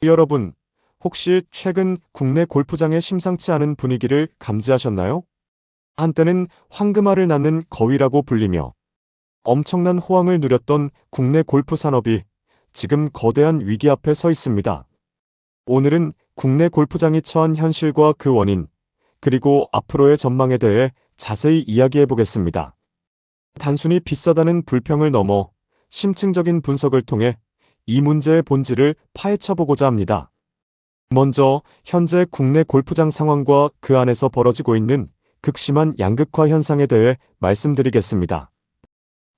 여러분, 혹시 최근 국내 골프장의 심상치 않은 분위기를 감지하셨나요? 한때는 황금알을 낳는 거위라고 불리며 엄청난 호황을 누렸던 국내 골프 산업이 지금 거대한 위기 앞에 서 있습니다. 오늘은 국내 골프장이 처한 현실과 그 원인, 그리고 앞으로의 전망에 대해 자세히 이야기해 보겠습니다. 단순히 비싸다는 불평을 넘어 심층적인 분석을 통해 이 문제의 본질을 파헤쳐 보고자 합니다. 먼저 현재 국내 골프장 상황과 그 안에서 벌어지고 있는 극심한 양극화 현상에 대해 말씀드리겠습니다.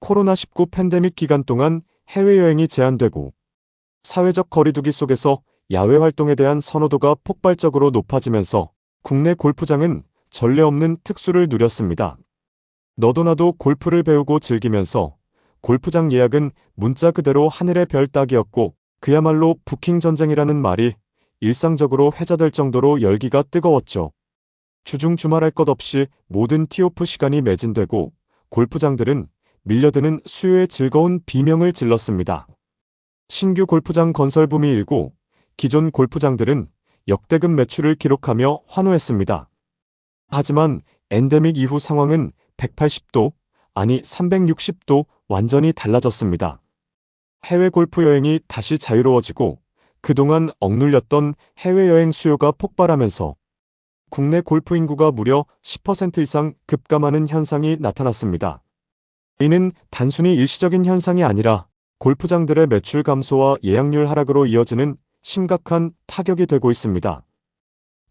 코로나19 팬데믹 기간 동안 해외여행이 제한되고 사회적 거리두기 속에서 야외 활동에 대한 선호도가 폭발적으로 높아지면서 국내 골프장은 전례 없는 특수를 누렸습니다. 너도 나도 골프를 배우고 즐기면서 골프장 예약은 문자 그대로 하늘의 별 따기였고 그야말로 부킹 전쟁이라는 말이 일상적으로 회자될 정도로 열기가 뜨거웠죠. 주중 주말할 것 없이 모든 티오프 시간이 매진되고 골프장들은 밀려드는 수요의 즐거운 비명을 질렀습니다. 신규 골프장 건설 붐이 일고 기존 골프장들은 역대급 매출을 기록하며 환호했습니다. 하지만 엔데믹 이후 상황은 180도, 아니 360도 완전히 달라졌습니다. 해외 골프 여행이 다시 자유로워지고 그동안 억눌렸던 해외여행 수요가 폭발하면서 국내 골프 인구가 무려 10% 이상 급감하는 현상이 나타났습니다. 이는 단순히 일시적인 현상이 아니라 골프장들의 매출 감소와 예약률 하락으로 이어지는 심각한 타격이 되고 있습니다.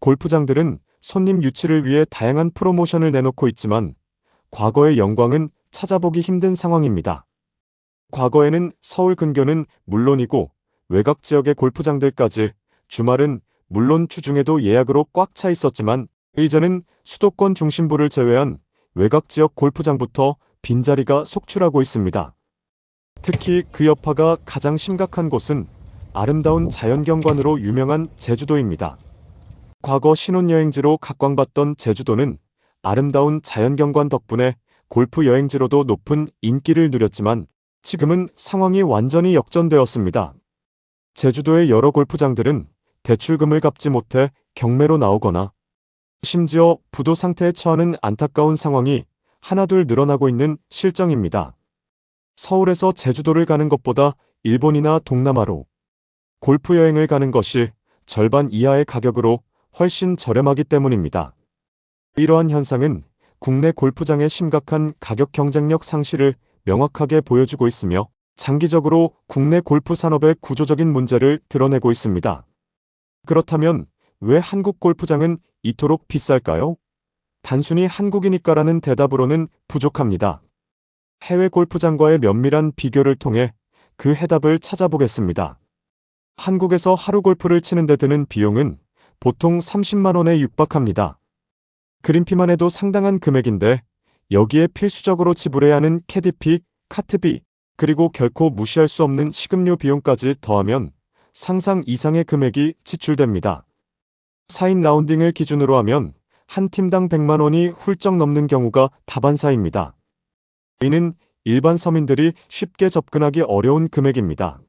골프장들은 손님 유치를 위해 다양한 프로모션을 내놓고 있지만 과거의 영광은 찾아보기 힘든 상황입니다. 과거에는 서울 근교는 물론이고 외곽 지역의 골프장들까지 주말은 물론 주중에도 예약으로 꽉 차 있었지만 이제는 수도권 중심부를 제외한 외곽 지역 골프장부터 빈자리가 속출하고 있습니다. 특히 그 여파가 가장 심각한 곳은 아름다운 자연경관으로 유명한 제주도입니다. 과거 신혼여행지로 각광받던 제주도는 아름다운 자연경관 덕분에 골프 여행지로도 높은 인기를 누렸지만 지금은 상황이 완전히 역전되었습니다. 제주도의 여러 골프장들은 대출금을 갚지 못해 경매로 나오거나 심지어 부도 상태에 처하는 안타까운 상황이 하나둘 늘어나고 있는 실정입니다. 서울에서 제주도를 가는 것보다 일본이나 동남아로 골프 여행을 가는 것이 절반 이하의 가격으로 훨씬 저렴하기 때문입니다. 이러한 현상은 국내 골프장의 심각한 가격 경쟁력 상실을 명확하게 보여주고 있으며 장기적으로 국내 골프 산업의 구조적인 문제를 드러내고 있습니다. 그렇다면 왜 한국 골프장은 이토록 비쌀까요? 단순히 한국이니까라는 대답으로는 부족합니다. 해외 골프장과의 면밀한 비교를 통해 그 해답을 찾아보겠습니다. 한국에서 하루 골프를 치는 데 드는 비용은 보통 30만 원에 육박합니다. 그린피만 해도 상당한 금액인데 여기에 필수적으로 지불해야 하는 캐디피, 카트비, 그리고 결코 무시할 수 없는 식음료 비용까지 더하면 상상 이상의 금액이 지출됩니다. 4인 라운딩을 기준으로 하면 한 팀당 100만 원이 훌쩍 넘는 경우가 다반사입니다. 이는 일반 서민들이 쉽게 접근하기 어려운 금액입니다.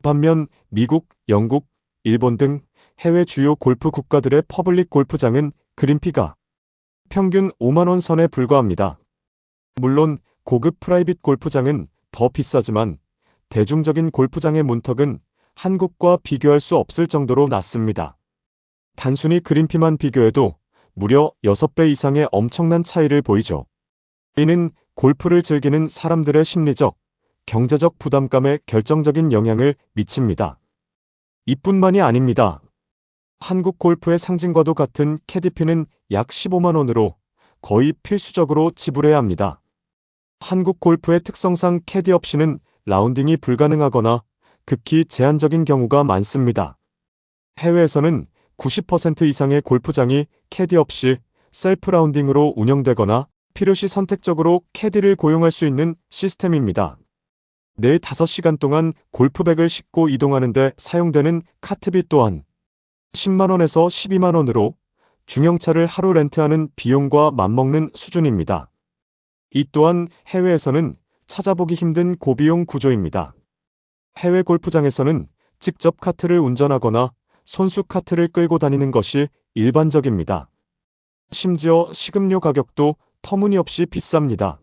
반면 미국, 영국, 일본 등 해외 주요 골프 국가들의 퍼블릭 골프장은 그린피가 평균 5만 원 선에 불과합니다. 물론 고급 프라이빗 골프장은 더 비싸지만 대중적인 골프장의 문턱은 한국과 비교할 수 없을 정도로 낮습니다. 단순히 그린피만 비교해도 무려 6배 이상의 엄청난 차이를 보이죠. 이는 골프를 즐기는 사람들의 심리적, 경제적 부담감에 결정적인 영향을 미칩니다. 이뿐만이 아닙니다. 한국 골프의 상징과도 같은 캐디피는 약 15만 원으로 거의 필수적으로 지불해야 합니다. 한국 골프의 특성상 캐디 없이는 라운딩이 불가능하거나 극히 제한적인 경우가 많습니다. 해외에서는 90% 이상의 골프장이 캐디 없이 셀프 라운딩으로 운영되거나 필요시 선택적으로 캐디를 고용할 수 있는 시스템입니다. 내 5시간 동안 골프백을 싣고 이동하는 데 사용되는 카트비 또한 10만 원에서 12만 원으로 중형차를 하루 렌트하는 비용과 맞먹는 수준입니다. 이 또한 해외에서는 찾아보기 힘든 고비용 구조입니다. 해외 골프장에서는 직접 카트를 운전하거나 손수 카트를 끌고 다니는 것이 일반적입니다. 심지어 식음료 가격도 터무니없이 비쌉니다.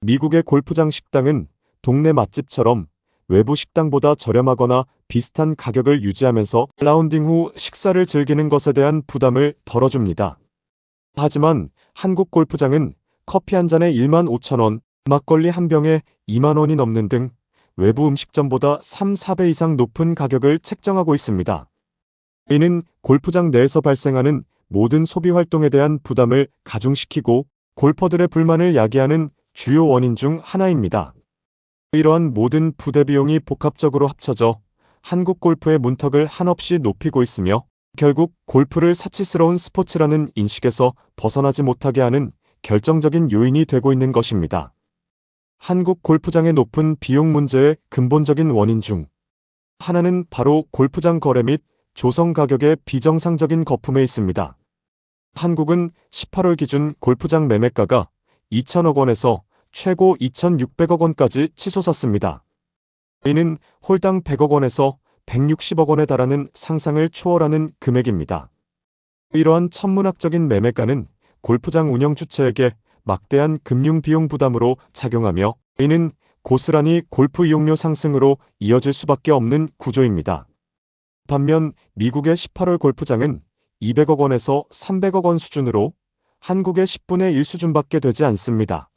미국의 골프장 식당은 동네 맛집처럼 외부 식당보다 저렴하거나 비슷한 가격을 유지하면서 라운딩 후 식사를 즐기는 것에 대한 부담을 덜어줍니다. 하지만 한국 골프장은 커피 한 잔에 15,000원, 막걸리 한 병에 2만 원이 넘는 등 외부 음식점보다 3, 4배 이상 높은 가격을 책정하고 있습니다. 이는 골프장 내에서 발생하는 모든 소비 활동에 대한 부담을 가중시키고 골퍼들의 불만을 야기하는 주요 원인 중 하나입니다. 이러한 모든 부대 비용이 복합적으로 합쳐져 한국 골프의 문턱을 한없이 높이고 있으며 결국 골프를 사치스러운 스포츠라는 인식에서 벗어나지 못하게 하는 결정적인 요인이 되고 있는 것입니다. 한국 골프장의 높은 비용 문제의 근본적인 원인 중 하나는 바로 골프장 거래 및 조성 가격의 비정상적인 거품에 있습니다. 한국은 18월 기준 골프장 매매가가 2천억 원에서 최고 2,600억 원까지 치솟았습니다. 이는 홀당 100억 원에서 160억 원에 달하는 상상을 초월하는 금액입니다. 이러한 천문학적인 매매가는 골프장 운영 주체에게 막대한 금융 비용 부담으로 작용하며 이는 고스란히 골프 이용료 상승으로 이어질 수밖에 없는 구조입니다. 반면 미국의 18월 골프장은 200억 원에서 300억 원 수준으로 한국의 10분의 1 수준밖에 되지 않습니다.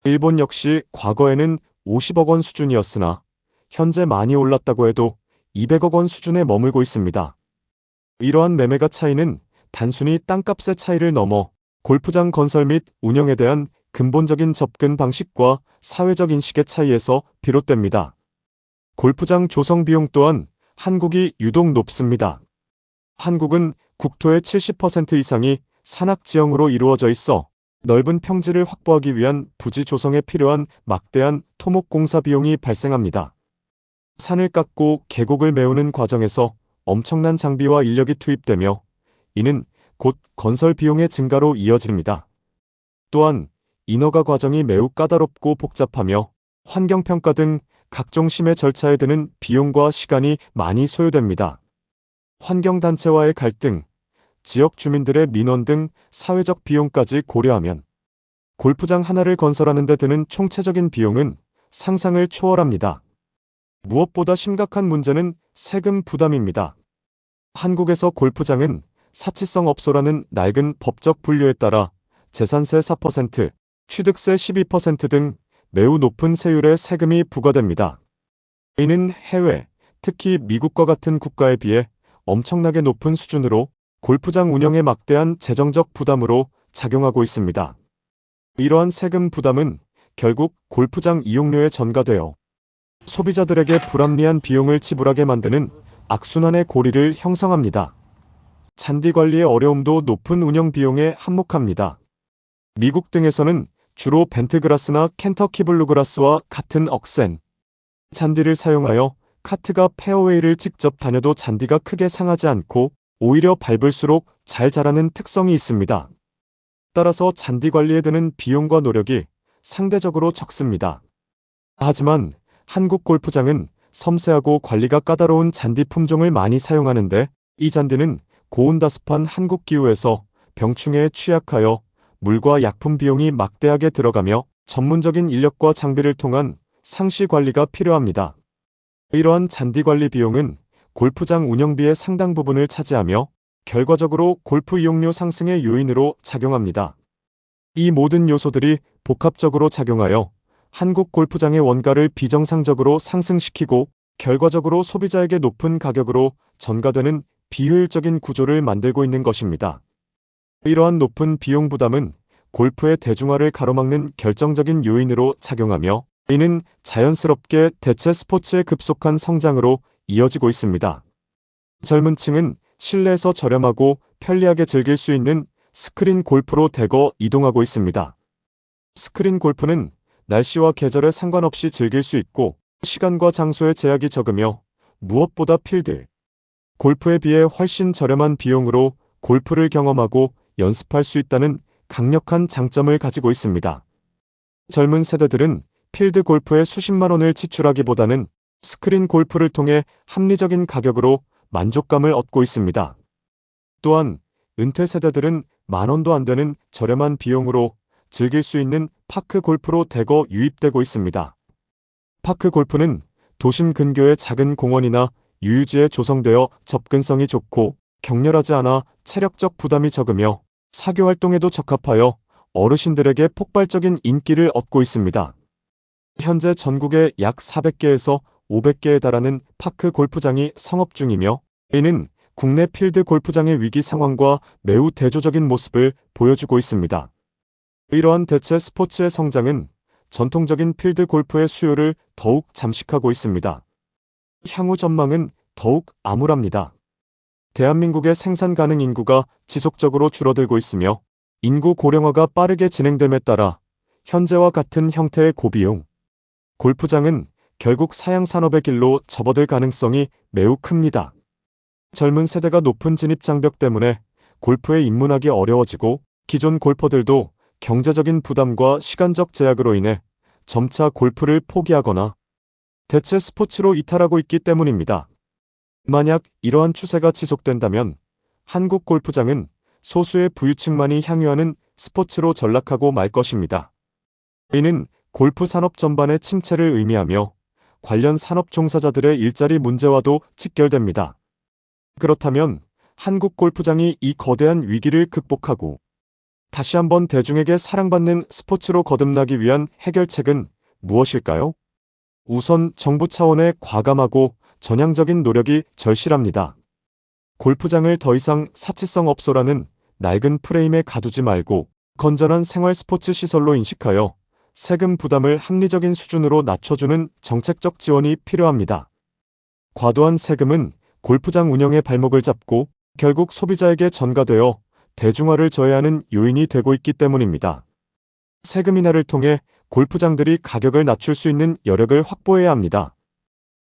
일본 역시 과거에는 50억 원 수준이었으나 현재 많이 올랐다고 해도 200억 원 수준에 머물고 있습니다. 이러한 매매가 차이는 단순히 땅값의 차이를 넘어 골프장 건설 및 운영에 대한 근본적인 접근 방식과 사회적 인식의 차이에서 비롯됩니다. 골프장 조성 비용 또한 한국이 유독 높습니다. 한국은 국토의 70% 이상이 산악지형으로 이루어져 있어 넓은 평지를 확보하기 위한 부지 조성에 필요한 막대한 토목공사 비용이 발생합니다. 산을 깎고 계곡을 메우는 과정에서 엄청난 장비와 인력이 투입되며 이는 곧 건설 비용의 증가로 이어집니다. 또한 인허가 과정이 매우 까다롭고 복잡하며 환경평가 등 각종 심의 절차에 드는 비용과 시간이 많이 소요됩니다. 환경단체와의 갈등, 지역 주민들의 민원 등 사회적 비용까지 고려하면 골프장 하나를 건설하는 데 드는 총체적인 비용은 상상을 초월합니다. 무엇보다 심각한 문제는 세금 부담입니다. 한국에서 골프장은 사치성 업소라는 낡은 법적 분류에 따라 재산세 4%, 취득세 12% 등 매우 높은 세율의 세금이 부과됩니다. 이는 해외, 특히 미국과 같은 국가에 비해 엄청나게 높은 수준으로 골프장 운영에 막대한 재정적 부담으로 작용하고 있습니다. 이러한 세금 부담은 결국 골프장 이용료에 전가되어 소비자들에게 불합리한 비용을 지불하게 만드는 악순환의 고리를 형성합니다. 잔디 관리의 어려움도 높은 운영 비용에 한몫합니다. 미국 등에서는 주로 벤트그라스나 켄터키 블루그라스와 같은 억센 잔디를 사용하여 카트가 페어웨이를 직접 다녀도 잔디가 크게 상하지 않고 오히려 밟을수록 잘 자라는 특성이 있습니다. 따라서 잔디 관리에 드는 비용과 노력이 상대적으로 적습니다. 하지만 한국 골프장은 섬세하고 관리가 까다로운 잔디 품종을 많이 사용하는데 이 잔디는 고온다습한 한국 기후에서 병충해에 취약하여 물과 약품 비용이 막대하게 들어가며 전문적인 인력과 장비를 통한 상시 관리가 필요합니다. 이러한 잔디 관리 비용은 골프장 운영비의 상당 부분을 차지하며 결과적으로 골프 이용료 상승의 요인으로 작용합니다. 이 모든 요소들이 복합적으로 작용하여 한국 골프장의 원가를 비정상적으로 상승시키고 결과적으로 소비자에게 높은 가격으로 전가되는 비효율적인 구조를 만들고 있는 것입니다. 이러한 높은 비용 부담은 골프의 대중화를 가로막는 결정적인 요인으로 작용하며 이는 자연스럽게 대체 스포츠의 급속한 성장으로 이어지고 있습니다. 젊은 층은 실내에서 저렴하고 편리하게 즐길 수 있는 스크린 골프로 대거 이동하고 있습니다. 스크린 골프는 날씨와 계절에 상관없이 즐길 수 있고 시간과 장소의 제약이 적으며 무엇보다 필드 골프에 비해 훨씬 저렴한 비용으로 골프를 경험하고 연습할 수 있다는 강력한 장점을 가지고 있습니다. 젊은 세대들은 필드 골프에 수십만 원을 지출하기보다는 스크린 골프를 통해 합리적인 가격으로 만족감을 얻고 있습니다. 또한 은퇴 세대들은 10,000원도 안 되는 저렴한 비용으로 즐길 수 있는 파크 골프로 대거 유입되고 있습니다. 파크 골프는 도심 근교의 작은 공원이나 유유지에 조성되어 접근성이 좋고 격렬하지 않아 체력적 부담이 적으며 사교 활동에도 적합하여 어르신들에게 폭발적인 인기를 얻고 있습니다. 현재 전국에 약 400개에서 500개에 달하는 파크 골프장이 성업 중이며 이는 국내 필드 골프장의 위기 상황과 매우 대조적인 모습을 보여주고 있습니다. 이러한 대체 스포츠의 성장은 전통적인 필드 골프의 수요를 더욱 잠식하고 있습니다. 향후 전망은 더욱 암울합니다. 대한민국의 생산 가능 인구가 지속적으로 줄어들고 있으며 인구 고령화가 빠르게 진행됨에 따라 현재와 같은 형태의 고비용 골프장은 결국 사양 산업의 길로 접어들 가능성이 매우 큽니다. 젊은 세대가 높은 진입 장벽 때문에 골프에 입문하기 어려워지고 기존 골퍼들도 경제적인 부담과 시간적 제약으로 인해 점차 골프를 포기하거나 대체 스포츠로 이탈하고 있기 때문입니다. 만약 이러한 추세가 지속된다면 한국 골프장은 소수의 부유층만이 향유하는 스포츠로 전락하고 말 것입니다. 이는 골프 산업 전반의 침체를 의미하며 관련 산업 종사자들의 일자리 문제와도 직결됩니다. 그렇다면 한국 골프장이 이 거대한 위기를 극복하고 다시 한번 대중에게 사랑받는 스포츠로 거듭나기 위한 해결책은 무엇일까요? 우선 정부 차원의 과감하고 전향적인 노력이 절실합니다. 골프장을 더 이상 사치성 업소라는 낡은 프레임에 가두지 말고 건전한 생활 스포츠 시설로 인식하여 세금 부담을 합리적인 수준으로 낮춰주는 정책적 지원이 필요합니다. 과도한 세금은 골프장 운영의 발목을 잡고 결국 소비자에게 전가되어 대중화를 저해하는 요인이 되고 있기 때문입니다. 세금 인하를 통해 골프장들이 가격을 낮출 수 있는 여력을 확보해야 합니다.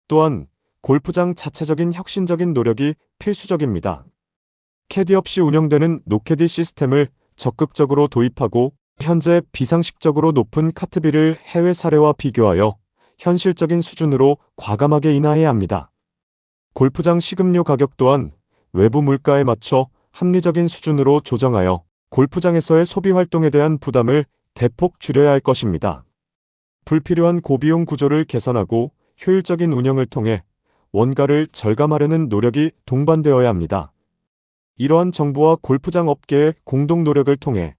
또한 골프장 자체적인 혁신적인 노력이 필수적입니다. 캐디 없이 운영되는 노캐디 시스템을 적극적으로 도입하고 현재 비상식적으로 높은 카트비를 해외 사례와 비교하여 현실적인 수준으로 과감하게 인하해야 합니다. 골프장 식음료 가격 또한 외부 물가에 맞춰 합리적인 수준으로 조정하여 골프장에서의 소비 활동에 대한 부담을 대폭 줄여야 할 것입니다. 불필요한 고비용 구조를 개선하고 효율적인 운영을 통해 원가를 절감하려는 노력이 동반되어야 합니다. 이러한 정부와 골프장 업계의 공동 노력을 통해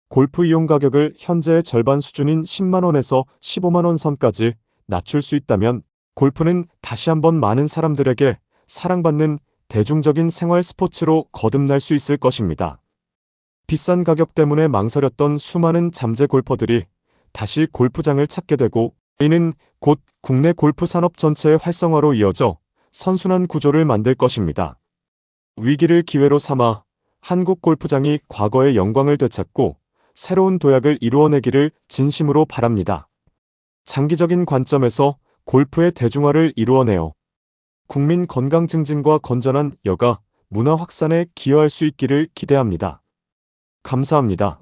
골프 이용 가격을 현재의 절반 수준인 10만 원에서 15만 원 선까지 낮출 수 있다면 골프는 다시 한번 많은 사람들에게 사랑받는 대중적인 생활 스포츠로 거듭날 수 있을 것입니다. 비싼 가격 때문에 망설였던 수많은 잠재 골퍼들이 다시 골프장을 찾게 되고 이는 곧 국내 골프 산업 전체의 활성화로 이어져 선순환 구조를 만들 것입니다. 위기를 기회로 삼아 한국 골프장이 과거의 영광을 되찾고 새로운 도약을 이루어내기를 진심으로 바랍니다. 장기적인 관점에서 골프의 대중화를 이루어내어 국민 건강 증진과 건전한 여가, 문화 확산에 기여할 수 있기를 기대합니다. 감사합니다.